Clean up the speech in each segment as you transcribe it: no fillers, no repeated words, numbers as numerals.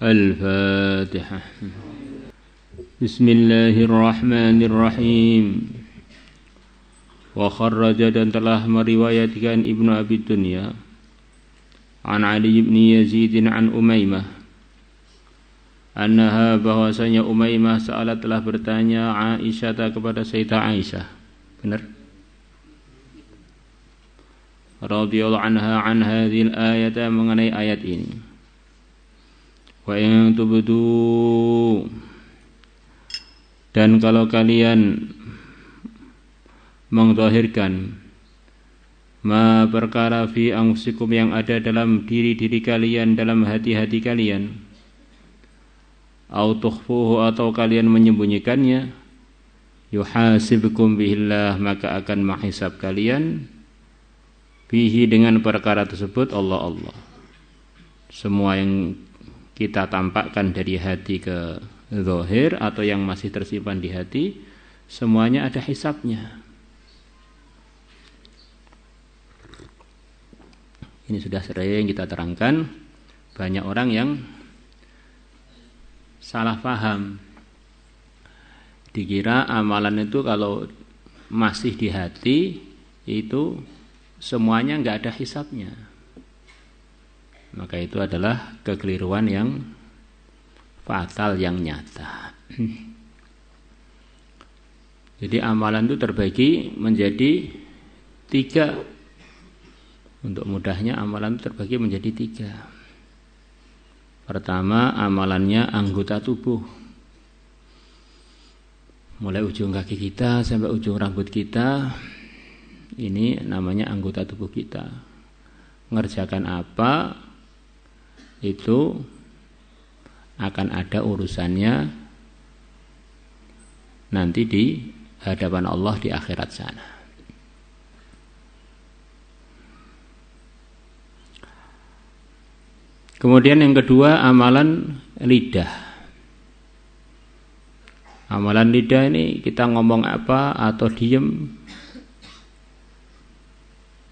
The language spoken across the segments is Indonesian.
Al-Fatihah. Bismillahirrahmanirrahim. Wa kharraja dan telah meriwayatkan Ibnu Abi Dunya an Ali bin Yazid an Umaymah annaha bahwasanya Umaymah sa'alat telah bertanya Aisyah kepada Sayyidah Aisyah. Benar? Radhiyallahu anha an hadhil ayat, mengenai ayat ini. Wa in tubdu, dan kalau kalian mengzahirkan ma perkara fi anfusikum yang ada dalam diri-diri kalian, dalam hati-hati kalian, au tukhfuhu atau kalian menyembunyikannya, yuhasibkum bihillah, maka akan menghisab kalian bihi dengan perkara tersebut Allah. Semua yang kita tampakkan dari hati ke zahir atau yang masih tersimpan di hati, semuanya ada hisabnya. Ini sudah sering kita terangkan, banyak orang yang salah paham. Dikira amalan itu kalau masih di hati itu semuanya enggak ada hisabnya. Maka itu adalah kekeliruan yang fatal, yang nyata. Jadi amalan itu terbagi menjadi 3. Untuk mudahnya amalan itu terbagi menjadi 3. Pertama, amalannya anggota tubuh. Mulai ujung kaki kita sampai ujung rambut kita, ini namanya anggota tubuh kita. Ngerjakan apa, itu akan ada urusannya nanti di hadapan Allah di akhirat sana. Kemudian yang kedua, amalan lidah. Amalan lidah ini kita ngomong apa atau diem,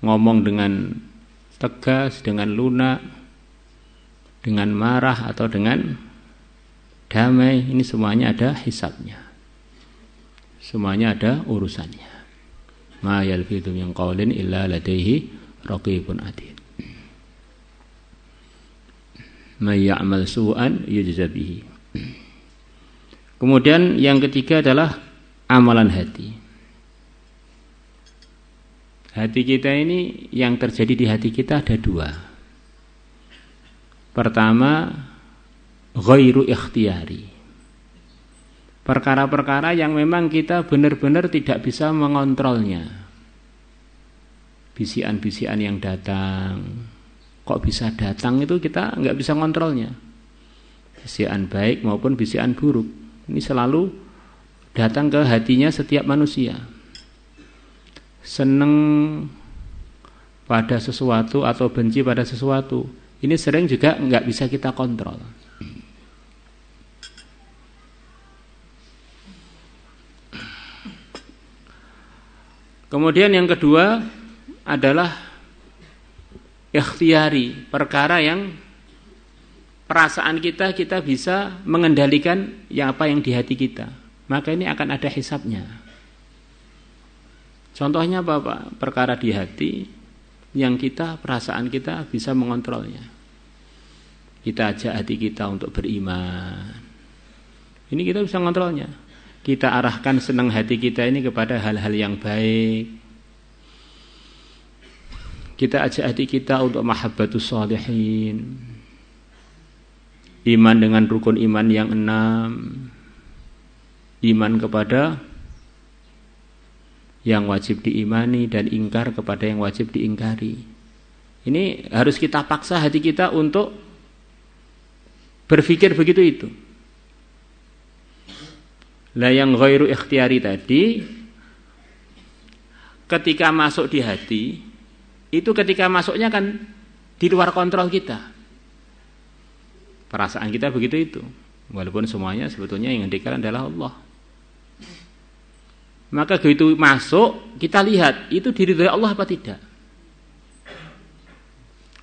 ngomong dengan tegas, dengan lunak, dengan marah atau dengan damai, ini semuanya ada hisabnya. Semuanya ada urusannya. Ma yalfidhu min qawlin illa ladaihi raqibun atid. May ya'mal su'an yujza bihi. Kemudian yang ketiga adalah amalan hati. Hati kita ini, yang terjadi di hati kita ada 2. Pertama, ghairu ikhtiyari. Perkara-perkara yang memang kita benar-benar tidak bisa mengontrolnya. Bisikan-bisikan yang datang, kok bisa datang itu kita nggak bisa ngontrolnya. Bisikan baik maupun bisikan buruk, ini selalu datang ke hatinya setiap manusia. Seneng pada sesuatu atau benci pada sesuatu, ini sering juga nggak bisa kita kontrol. Kemudian yang kedua adalah ikhtiyari, perkara yang perasaan kita bisa mengendalikan apa yang di hati kita. Maka ini akan ada hisabnya. Contohnya apa Pak? Perkara di hati yang perasaan kita bisa mengontrolnya. Kita ajak hati kita untuk beriman. Ini kita bisa mengontrolnya. Kita arahkan senang hati kita ini kepada hal-hal yang baik. Kita ajak hati kita untuk mahabbatus sholihin, iman dengan rukun iman yang 6, iman kepada yang wajib diimani dan ingkar kepada yang wajib diingkari. Ini harus kita paksa hati kita untuk berpikir begitu itu. Lah yang ghairu ikhtiyari tadi, ketika masuk di hati, itu ketika masuknya kan di luar kontrol kita. Perasaan kita begitu itu. Walaupun semuanya sebetulnya yang ngendikan adalah Allah. Maka begitu masuk, kita lihat itu diridhoi Allah apa tidak.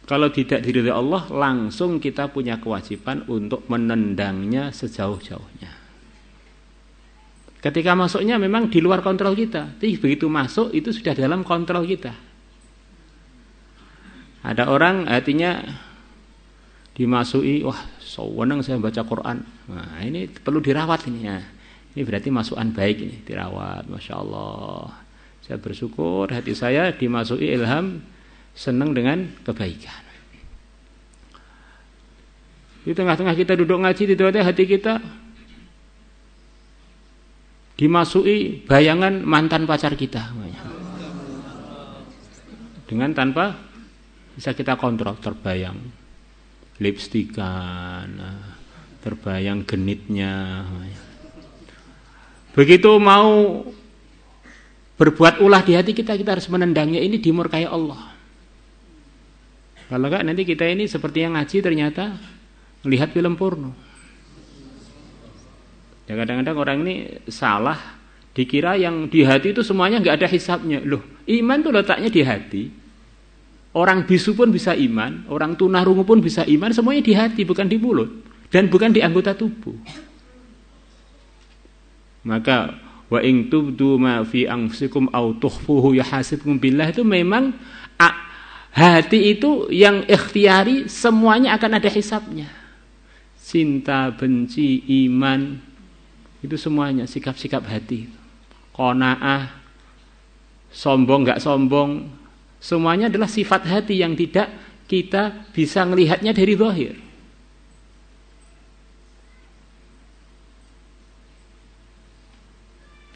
Kalau tidak diridhoi Allah, langsung kita punya kewajiban untuk menendangnya sejauh-jauhnya. Ketika masuknya memang di luar kontrol kita, tapi begitu masuk itu sudah dalam kontrol kita. Ada orang hatinya dimasuki, wah seneng saya baca Quran. Nah, ini perlu dirawat ini ya. Ini berarti masukan baik ini, dirawat. Masya Allah. Saya bersyukur hati saya dimasuki ilham senang dengan kebaikan. Di tengah-tengah kita duduk ngaji, tiba-tiba hati kita dimasuki bayangan mantan pacar kita. Dengan tanpa bisa kita kontrol, terbayang lipstikan, terbayang genitnya. Begitu mau berbuat ulah di hati kita, kita harus menendangnya. Ini dimurkai Allah. Kalau enggak nanti kita ini seperti yang ngaji ternyata melihat film porno. Ya kadang-kadang orang ini salah, dikira yang di hati itu semuanya enggak ada hisabnya. Loh, iman tuh letaknya di hati. Orang bisu pun bisa iman, orang tunarungu pun bisa iman, semuanya di hati, bukan di mulut dan bukan di anggota tubuh. Maka wa in tubdu ma fi anfusikum aw tukhfuhu yahasibkum billah, itu memang hati itu yang ikhtiari, semuanya akan ada hisabnya. Cinta, benci, iman, itu semuanya sikap-sikap hati. Qanaah, sombong enggak sombong, semuanya adalah sifat hati yang tidak kita bisa melihatnya dari zahir.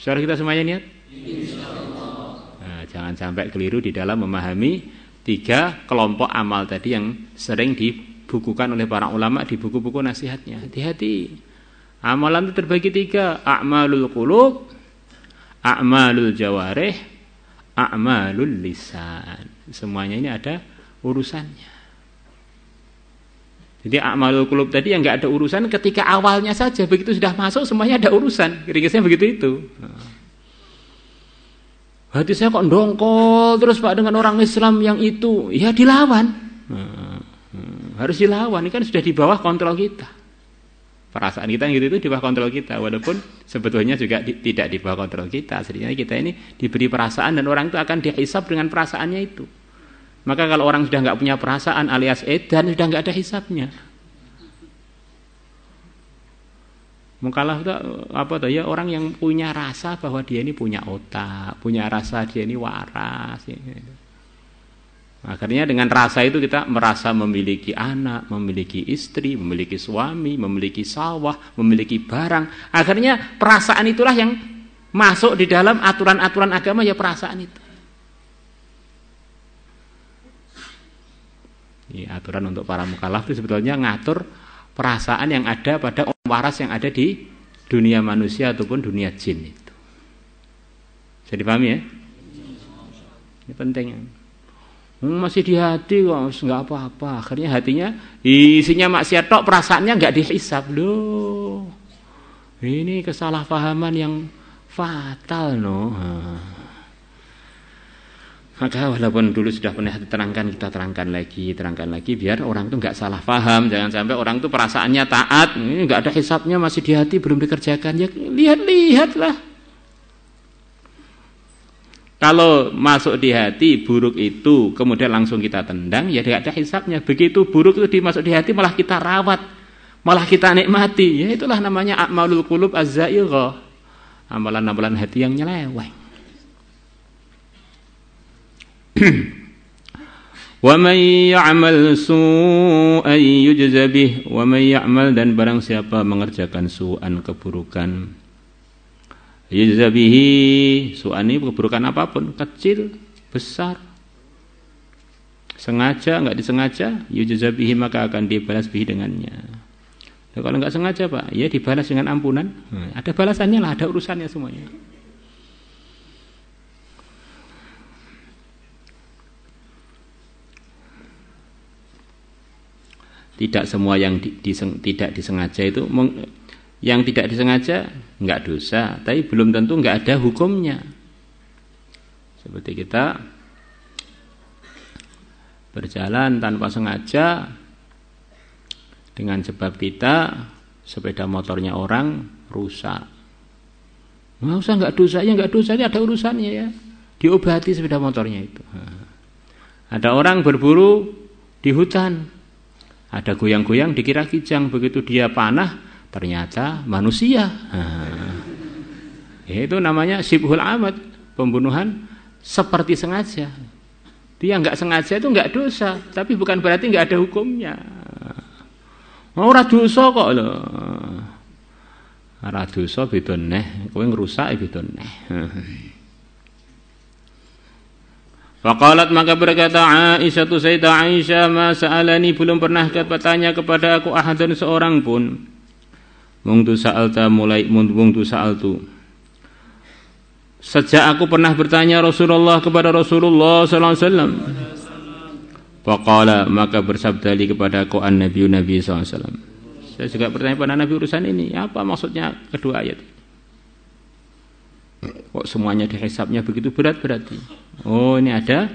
Saudara kita semuanya niat? Insyaallah. Nah, jangan sampai keliru di dalam memahami 3 kelompok amal tadi yang sering dibukukan oleh para ulama di buku-buku nasihatnya. Hati-hati. Amalan itu terbagi 3, a'malul qulub, a'malul jawarih, a'malul lisan. Semuanya ini ada urusannya. Jadi a'malul qulub tadi yang enggak ada urusan ketika awalnya saja, begitu sudah masuk semuanya ada urusan. Ringkasnya begitu itu. Hati saya kok dongkol terus Pak dengan orang Islam yang itu, ya dilawan. Harus dilawan, ini kan sudah di bawah kontrol kita. Perasaan kita yang gitu itu di bawah kontrol kita, walaupun sebetulnya juga tidak di bawah kontrol kita. Sebenarnya kita ini diberi perasaan dan orang itu akan dihisab dengan perasaannya itu. Maka kalau orang sudah nggak punya perasaan alias edan, sudah nggak ada hisabnya. Mukallaf itu apa tuh ya, orang yang punya rasa bahwa dia ini punya otak, punya rasa dia ini waras. Akhirnya dengan rasa itu kita merasa memiliki anak, memiliki istri, memiliki suami, memiliki sawah, memiliki barang. Akhirnya perasaan itulah yang masuk di dalam aturan-aturan agama, ya perasaan itu. Ya, aturan untuk para mukallaf itu sebetulnya ngatur perasaan yang ada pada orang waras yang ada di dunia manusia ataupun dunia jin itu. Bisa dipahami ya? Ini penting. Masih di hati kok nggak apa-apa. Akhirnya hatinya isinya maksiat tok, perasaannya nggak dihisab loh. Ini kesalahpahaman yang fatal no. Maka walaupun dulu sudah pernah diterangkan, kita terangkan lagi biar orang itu nggak salah paham. Jangan sampai orang itu perasaannya taat, ini nggak ada hisabnya, masih di hati belum dikerjakan. Ya lihatlah. Kalau masuk di hati buruk itu kemudian langsung kita tendang, ya nggak ada hisabnya. Begitu buruk itu dimasuk di hati malah kita rawat, malah kita nikmati. Ya itulah namanya a'malul qulub az-za'ighah. Amalan-amalan hati yang nyeleweng. Wa may ya'mal su'an yujza bih, wa may ya'mal, dan barang siapa mengerjakan su'an, keburukan, yujza bihi, su'an ini keburukan apapun, kecil, besar, sengaja, enggak disengaja, yujza bihi, maka akan dibalas bihi dengannya. Nah, kalau enggak sengaja Pak, ya dibalas dengan ampunan. Ada balasannya lah, ada urusannya semuanya. Tidak semua yang tidak disengaja itu, yang tidak disengaja enggak dosa, tapi belum tentu enggak ada hukumnya. Seperti kita berjalan tanpa sengaja dengan sebab kita, sepeda motornya orang rusak. Nggak usah, nggak dosanya ada urusannya ya. Diobati sepeda motornya itu. Ada orang berburu di hutan, ada goyang-goyang dikira kijang, begitu dia panah ternyata manusia. Itu namanya syibhul amad, pembunuhan seperti sengaja. Dia nggak sengaja itu nggak dosa, tapi bukan berarti nggak ada hukumnya. Ora dosa kok lho. Ora dosa beda neh, kowe ngrusak beda neh. Faqalat, maka berkata Aisyah, Sayyidah Aisyah, ma sa'alani, belum pernah bertanya kepada aku ahadun seorang pun. Mungtu sa'alta, mulai mungtu sa'altu. Sejak aku pernah bertanya Rasulullah kepada Rasulullah sallallahu alaihi wasallam. Faqala, maka bersabdali kepada aku an-Nabi sallallahu alaihi wasallam. Saya juga bertanya pada Nabi urusan ini, apa maksudnya kedua ayat? Kok semuanya dihisabnya begitu berat berarti? Oh, ini ada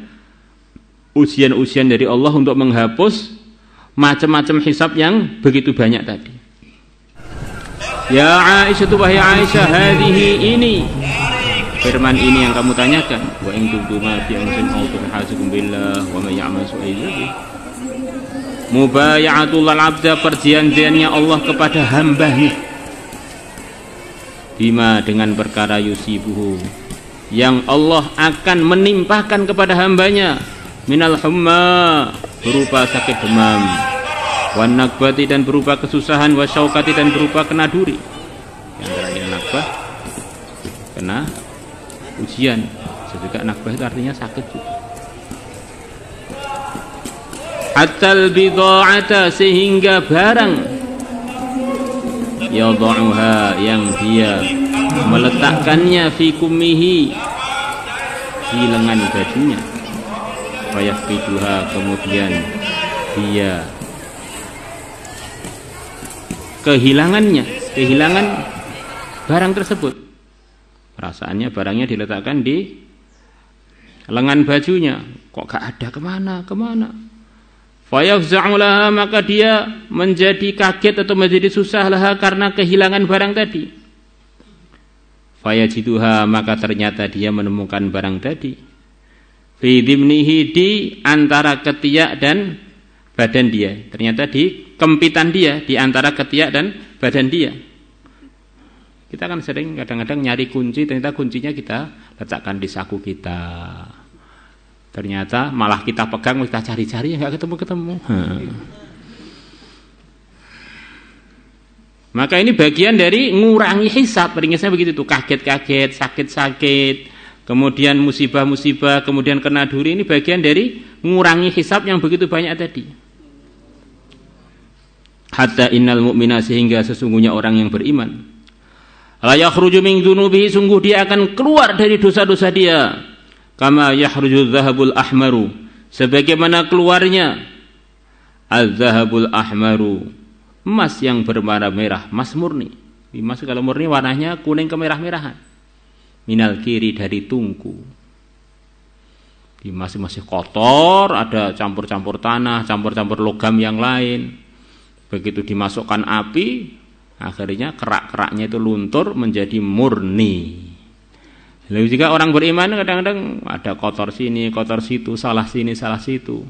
ujian-ujian dari Allah untuk menghapus macam-macam hisab yang begitu banyak tadi. Ya Aisyah, wahai Aisyah, hadhihi, ini firman ini yang kamu tanyakan. Wa in tubdu ma fi anfusikum aw tuhasikum billah wa may ya'mal su'ayyi. Mubayatul abda, perjanjiannya Allah kepada hambanya. Bima, dengan perkara yusibuhu, yang Allah akan menimpakan kepada hambanya, minal humma, berupa sakit demam, wan nakbati, dan berupa kesusahan, wasyaukati, dan berupa kena duri. Yang terakhir nakbah, kena ujian. Juga nakbah itu artinya sakit juga. Hatal bidha'ata, sehingga barang, yadha'uha, yang dia meletakkannya, fi kummihi, di lengan bajunya, fayafqiduha, kemudian dia kehilangan barang tersebut. Perasaannya barangnya diletakkan di lengan bajunya, kok gak ada, kemana? Fayafza'u laha, maka dia menjadi kaget atau menjadi susah laha karena kehilangan barang tadi. Fayajiduha, maka ternyata dia menemukan barang tadi. Fi dhimnihi, di antara ketiak dan badan dia. Ternyata di kempitan dia, di antara ketiak dan badan dia. Kita kan sering kadang-kadang nyari kunci, ternyata kuncinya kita letakkan di saku kita. Ternyata malah kita pegang, kita cari-cari, nggak ketemu. Maka ini bagian dari ngurangi hisab. Ringisnya begitu tuh, kaget-kaget, sakit-sakit, kemudian musibah-musibah, kemudian kena duri. Ini bagian dari ngurangi hisab yang begitu banyak tadi. Hatta innal mu'mina, sehingga sesungguhnya orang yang beriman, la yakhruju min dzunubihi, sungguh dia akan keluar dari dosa-dosa dia. Kama yakhruju dzahabul ahmaru, sebagaimana keluarnya az-zahabul ahmaru, emas yang berwarna merah, emas murni. Emas kalau murni warnanya kuning kemerah-merahan. Minal kiri, dari tungku. Emas masih kotor, ada campur-campur tanah, campur-campur logam yang lain. Begitu dimasukkan api, akhirnya kerak-keraknya itu luntur menjadi murni. Lalu juga orang beriman kadang-kadang ada kotor sini, kotor situ, salah sini, salah situ.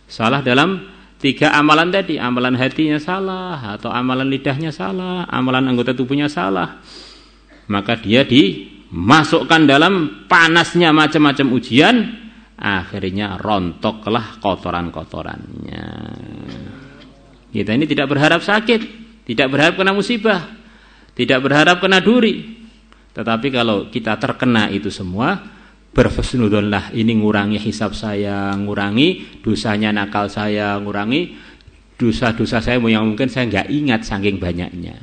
Salah dalam 3 amalan tadi, amalan hatinya salah, atau amalan lidahnya salah, amalan anggota tubuhnya salah. Maka dia dimasukkan dalam panasnya macam-macam ujian, akhirnya rontoklah kotoran-kotorannya. Kita ini tidak berharap sakit, tidak berharap kena musibah, tidak berharap kena duri. Tetapi kalau kita terkena itu semua, berhusnudzonlah, ini ngurangi hisab saya, ngurangi dosanya nakal saya, ngurangi dosa-dosa saya yang mungkin saya nggak ingat saking banyaknya.